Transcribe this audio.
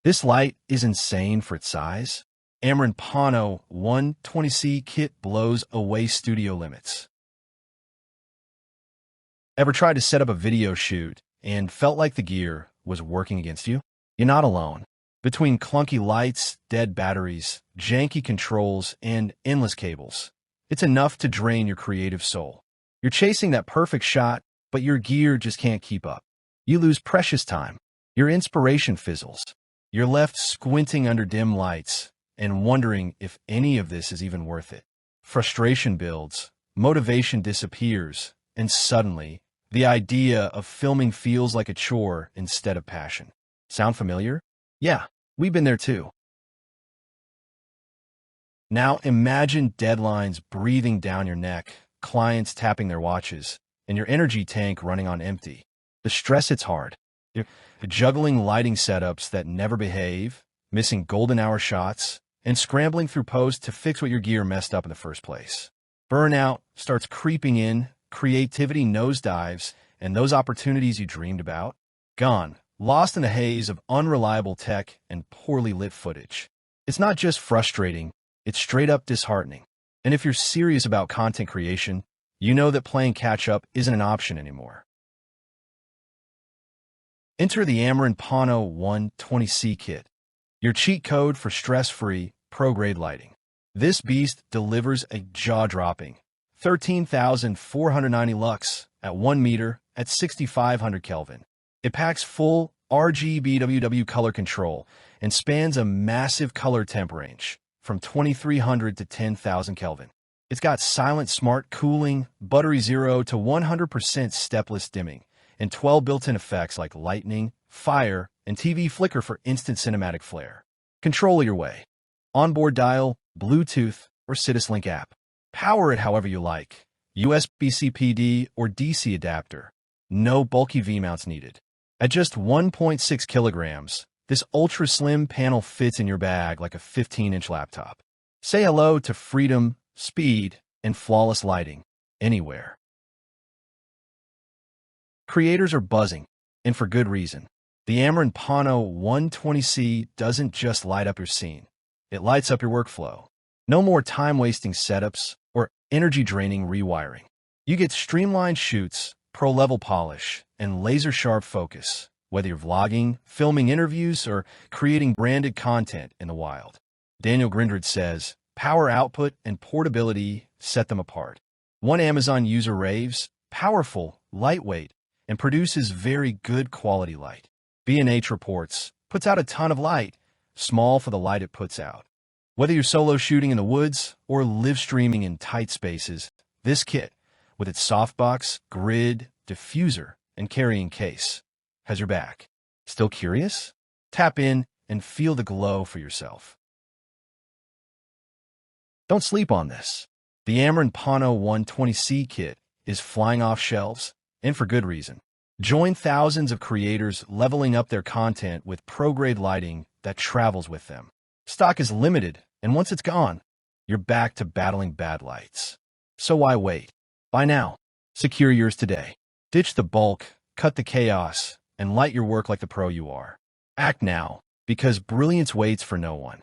This light is insane for its size. Amaran Pano 120C kit blows away studio limits. Ever tried to set up a video shoot and felt like the gear was working against you? You're not alone. Between clunky lights, dead batteries, janky controls, and endless cables, it's enough to drain your creative soul. You're chasing that perfect shot, but your gear just can't keep up. You lose precious time. Your inspiration fizzles. You're left squinting under dim lights and wondering if any of this is even worth it. Frustration builds, motivation disappears, and suddenly, the idea of filming feels like a chore instead of passion. Sound familiar? Yeah, we've been there too. Now imagine deadlines breathing down your neck, clients tapping their watches, and your energy tank running on empty. The stress hits hard. You're juggling lighting setups that never behave, missing golden hour shots, and scrambling through post to fix what your gear messed up in the first place. Burnout starts creeping in, creativity nosedives, and those opportunities you dreamed about, gone, lost in the haze of unreliable tech and poorly lit footage. It's not just frustrating, it's straight up disheartening. And if you're serious about content creation, you know that playing catch-up isn't an option anymore. Enter the Amaran Pano 120C kit, your cheat code for stress-free, pro-grade lighting. This beast delivers a jaw-dropping 13,490 lux at 1 meter at 6,500 Kelvin. It packs full RGBWW color control and spans a massive color temp range from 2,300 to 10,000 Kelvin. It's got silent smart cooling, buttery 0 to 100% stepless dimming, and 12 built-in effects like lightning, fire, and TV flicker for instant cinematic flair. Control your way. Onboard dial, Bluetooth, or Citislink app. Power it however you like. USB-C PD or DC adapter. No bulky V-mounts needed. At just 1.6 kilograms, this ultra-slim panel fits in your bag like a 15-inch laptop. Say hello to freedom, speed, and flawless lighting anywhere. Creators are buzzing, and for good reason. The Amaran Pano 120C doesn't just light up your scene. It lights up your workflow. No more time-wasting setups or energy-draining rewiring. You get streamlined shoots, pro-level polish, and laser-sharp focus, whether you're vlogging, filming interviews, or creating branded content in the wild. Daniel Grindrod says, power output and portability set them apart. One Amazon user raves, powerful, lightweight, and produces very good quality light. B&H reports, puts out a ton of light, small for the light it puts out. Whether you're solo shooting in the woods or live streaming in tight spaces, this kit, with its softbox, grid, diffuser, and carrying case, has your back. Still curious? Tap in and feel the glow for yourself. Don't sleep on this. The Amaran Pano 120C kit is flying off shelves, and for good reason. Join thousands of creators leveling up their content with pro-grade lighting that travels with them. Stock is limited, and once it's gone, you're back to battling bad lights. So why wait? Buy now. Secure yours today. Ditch the bulk, cut the chaos, and light your work like the pro you are. Act now, because brilliance waits for no one.